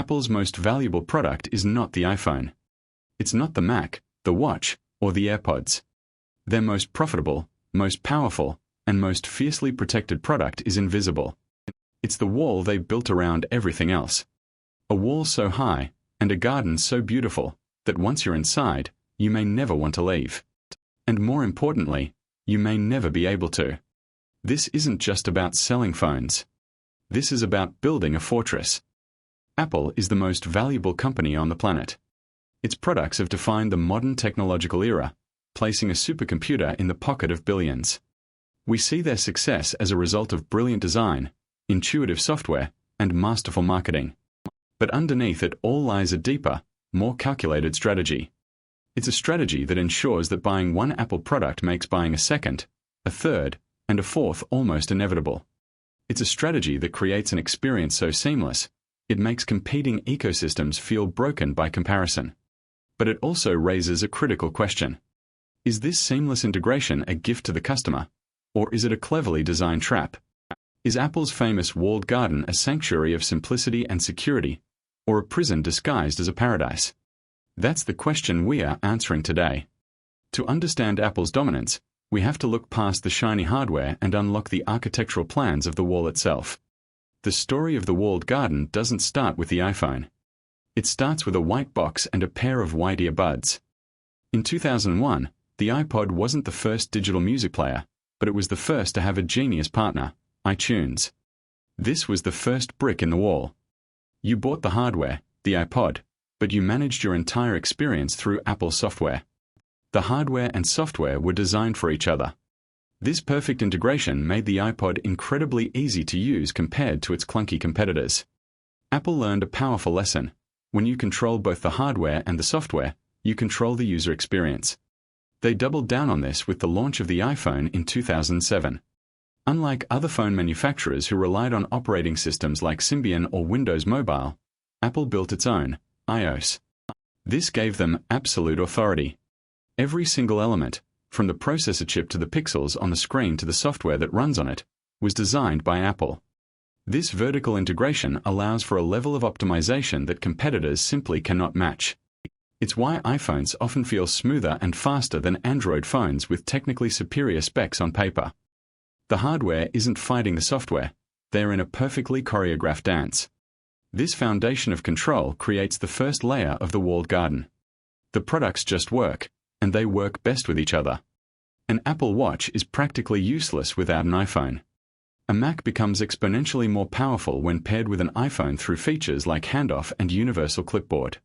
Apple's most valuable product is not the iPhone. It's not the Mac, the watch, or the AirPods. Their most profitable, most powerful, and most fiercely protected product is invisible. It's the wall they built around everything else. A wall so high, and a garden so beautiful, that once you're inside, you may never want to leave. And more importantly, you may never be able to. This isn't just about selling phones. This is about building a fortress. Apple is the most valuable company on the planet. Its products have defined the modern technological era, placing a supercomputer in the pocket of billions. We see their success as a result of brilliant design, intuitive software, and masterful marketing. But underneath it all lies a deeper, more calculated strategy. It's a strategy that ensures that buying one Apple product makes buying a second, a third, and a fourth almost inevitable. It's a strategy that creates an experience so seamless, it makes competing ecosystems feel broken by comparison. But it also raises a critical question. Is this seamless integration a gift to the customer, or is it a cleverly designed trap? Is Apple's famous walled garden a sanctuary of simplicity and security, or a prison disguised as a paradise? That's the question we are answering today. To understand Apple's dominance, we have to look past the shiny hardware and unlock the architectural plans of the wall itself. The story of the walled garden doesn't start with the iPhone. It starts with a white box and a pair of white earbuds. In 2001, the iPod wasn't the first digital music player, but it was the first to have a genius partner, iTunes. This was the first brick in the wall. You bought the hardware, the iPod, but you managed your entire experience through Apple software. The hardware and software were designed for each other. This perfect integration made the iPod incredibly easy to use compared to its clunky competitors. Apple learned a powerful lesson. When you control both the hardware and the software, you control the user experience. They doubled down on this with the launch of the iPhone in 2007. Unlike other phone manufacturers who relied on operating systems like Symbian or Windows Mobile, Apple built its own, iOS. This gave them absolute authority. Every single element, from the processor chip to the pixels on the screen to the software that runs on it, was designed by Apple. This vertical integration allows for a level of optimization that competitors simply cannot match. It's why iPhones often feel smoother and faster than Android phones with technically superior specs on paper. The hardware isn't fighting the software, they're in a perfectly choreographed dance. This foundation of control creates the first layer of the walled garden. The products just work, and they work best with each other. An Apple Watch is practically useless without an iPhone. A Mac becomes exponentially more powerful when paired with an iPhone through features like handoff and universal clipboard.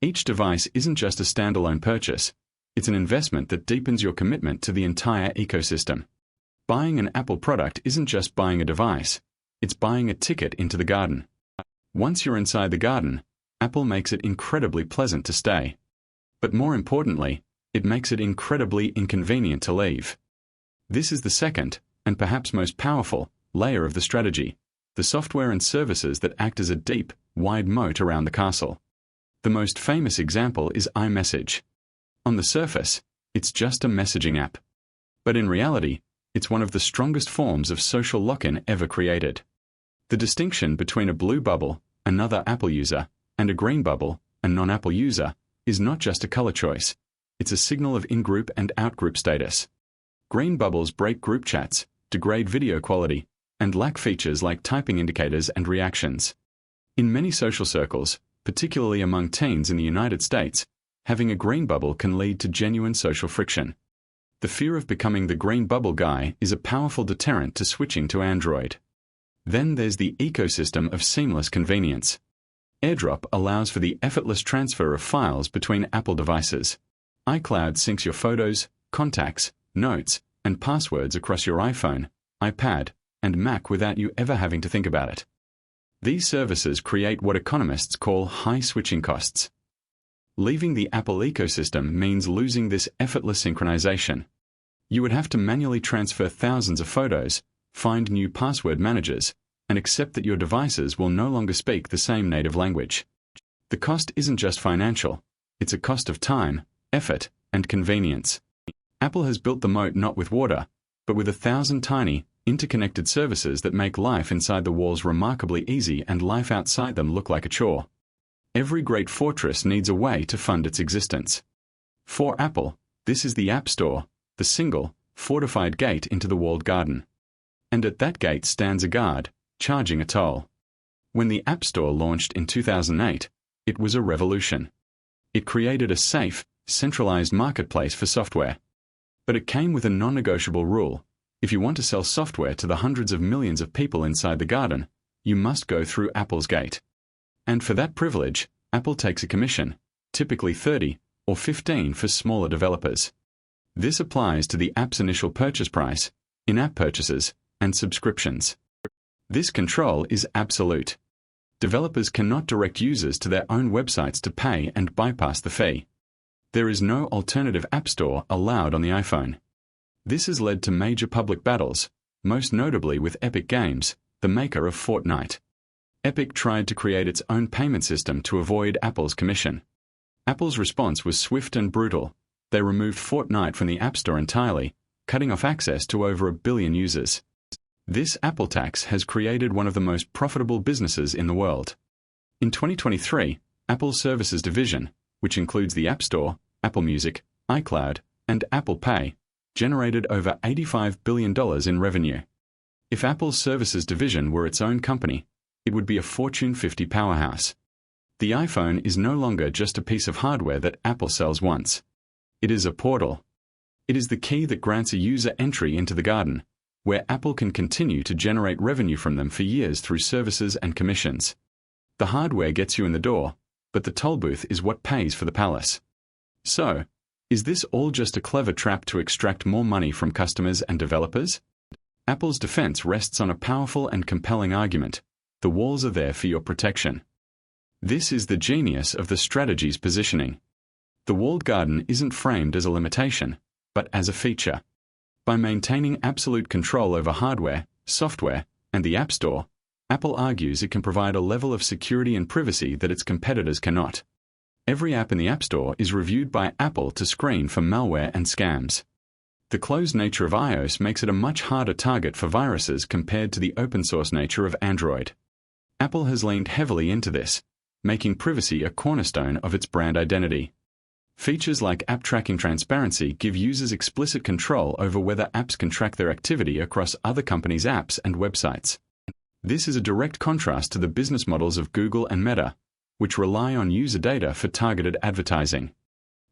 Each device isn't just a standalone purchase, it's an investment that deepens your commitment to the entire ecosystem. Buying an Apple product isn't just buying a device, it's buying a ticket into the garden. Once you're inside the garden, Apple makes it incredibly pleasant to stay. But more importantly, it makes it incredibly inconvenient to leave. This is the second, and perhaps most powerful, layer of the strategy, the software and services that act as a deep, wide moat around the castle. The most famous example is iMessage. On the surface, it's just a messaging app. But in reality, it's one of the strongest forms of social lock-in ever created. The distinction between a blue bubble, another Apple user, and a green bubble, a non-Apple user, is not just a color choice. It's a signal of in-group and out-group status. Green bubbles break group chats, degrade video quality, and lack features like typing indicators and reactions. In many social circles, particularly among teens in the United States, having a green bubble can lead to genuine social friction. The fear of becoming the green bubble guy is a powerful deterrent to switching to Android. Then there's the ecosystem of seamless convenience. AirDrop allows for the effortless transfer of files between Apple devices. iCloud syncs your photos, contacts, notes, and passwords across your iPhone, iPad, and Mac without you ever having to think about it. These services create what economists call high switching costs. Leaving the Apple ecosystem means losing this effortless synchronization. You would have to manually transfer thousands of photos, find new password managers, and accept that your devices will no longer speak the same native language. The cost isn't just financial, it's a cost of time, effort, and convenience. Apple has built the moat not with water, but with 1,000 tiny, interconnected services that make life inside the walls remarkably easy and life outside them look like a chore. Every great fortress needs a way to fund its existence. For Apple, this is the App Store, the single, fortified gate into the walled garden. And at that gate stands a guard, charging a toll. When the App Store launched in 2008, it was a revolution. It created a safe, centralized marketplace for software. But it came with a non-negotiable rule. If you want to sell software to the hundreds of millions of people inside the garden, you must go through Apple's gate. And for that privilege, Apple takes a commission, typically 30 or 15 for smaller developers. This applies to the app's initial purchase price, in-app purchases, and subscriptions. This control is absolute. Developers cannot direct users to their own websites to pay and bypass the fee. There is no alternative app store allowed on the iPhone. This has led to major public battles, most notably with Epic Games, the maker of Fortnite. Epic tried to create its own payment system to avoid Apple's commission. Apple's response was swift and brutal. They removed Fortnite from the App Store entirely, cutting off access to over 1 billion users. This Apple tax has created one of the most profitable businesses in the world. In 2023, Apple's Services division, which includes the App Store, Apple Music, iCloud, and Apple Pay, generated over $85 billion in revenue. If Apple's Services division were its own company, it would be a Fortune 50 powerhouse. The iPhone is no longer just a piece of hardware that Apple sells once. It is a portal. It is the key that grants a user entry into the garden, where Apple can continue to generate revenue from them for years through services and commissions. The hardware gets you in the door, but the Tollbooth is what pays for the palace. So, is this all just a clever trap to extract more money from customers and developers? Apple's defense rests on a powerful and compelling argument. The walls are there for your protection. This is the genius of the strategy's positioning. The walled garden isn't framed as a limitation, but as a feature. By maintaining absolute control over hardware, software, and the App Store, Apple argues it can provide a level of security and privacy that its competitors cannot. Every app in the App Store is reviewed by Apple to screen for malware and scams. The closed nature of iOS makes it a much harder target for viruses compared to the open-source nature of Android. Apple has leaned heavily into this, making privacy a cornerstone of its brand identity. Features like app tracking transparency give users explicit control over whether apps can track their activity across other companies' apps and websites. This is a direct contrast to the business models of Google and Meta, which rely on user data for targeted advertising.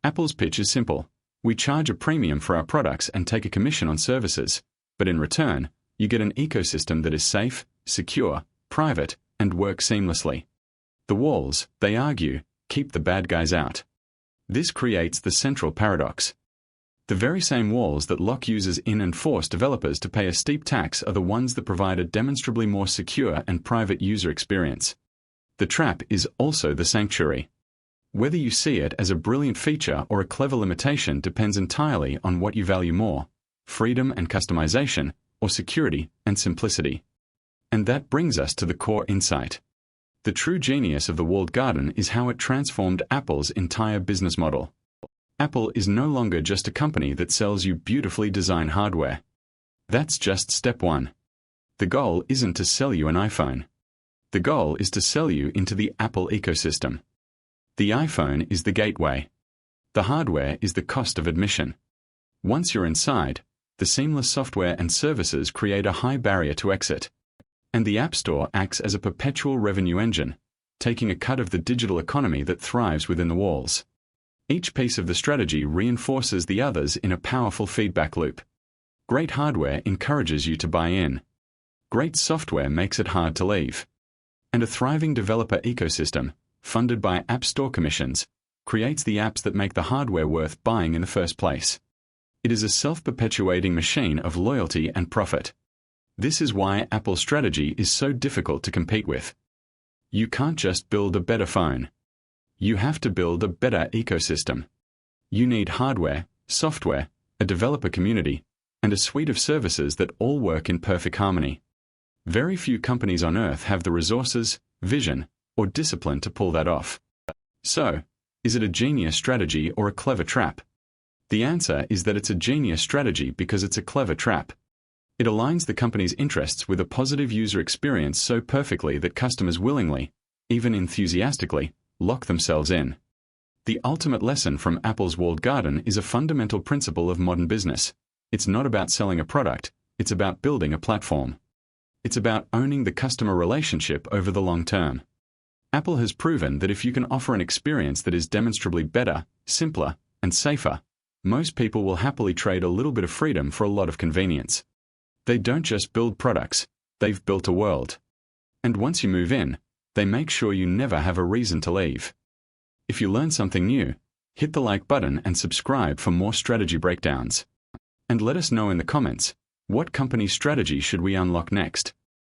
Apple's pitch is simple. We charge a premium for our products and take a commission on services, but in return, you get an ecosystem that is safe, secure, private, and works seamlessly. The walls, they argue, keep the bad guys out. This creates the central paradox. The very same walls that lock users in and force developers to pay a steep tax are the ones that provide a demonstrably more secure and private user experience. The trap is also the sanctuary. Whether you see it as a brilliant feature or a clever limitation depends entirely on what you value more: freedom and customization, or security and simplicity. And that brings us to the core insight. The true genius of the walled garden is how it transformed Apple's entire business model. Apple is no longer just a company that sells you beautifully designed hardware. That's just step one. The goal isn't to sell you an iPhone. The goal is to sell you into the Apple ecosystem. The iPhone is the gateway. The hardware is the cost of admission. Once you're inside, the seamless software and services create a high barrier to exit. And the App Store acts as a perpetual revenue engine, taking a cut of the digital economy that thrives within the walls. Each piece of the strategy reinforces the others in a powerful feedback loop. Great hardware encourages you to buy in. Great software makes it hard to leave. And a thriving developer ecosystem, funded by App Store commissions, creates the apps that make the hardware worth buying in the first place. It is a self-perpetuating machine of loyalty and profit. This is why Apple's strategy is so difficult to compete with. You can't just build a better phone. You have to build a better ecosystem. You need hardware, software, a developer community, and a suite of services that all work in perfect harmony. Very few companies on Earth have the resources, vision, or discipline to pull that off. So, is it a genius strategy or a clever trap? The answer is that it's a genius strategy because it's a clever trap. It aligns the company's interests with a positive user experience so perfectly that customers willingly, even enthusiastically, lock themselves in. The ultimate lesson from Apple's walled garden is a fundamental principle of modern business. It's not about selling a product, it's about building a platform. It's about owning the customer relationship over the long term. Apple has proven that if you can offer an experience that is demonstrably better, simpler, and safer, most people will happily trade a little bit of freedom for a lot of convenience. They don't just build products, they've built a world. And once you move in, they make sure you never have a reason to leave. If you learn something new, hit the like button and subscribe for more strategy breakdowns. And let us know in the comments, what company strategy should we unlock next?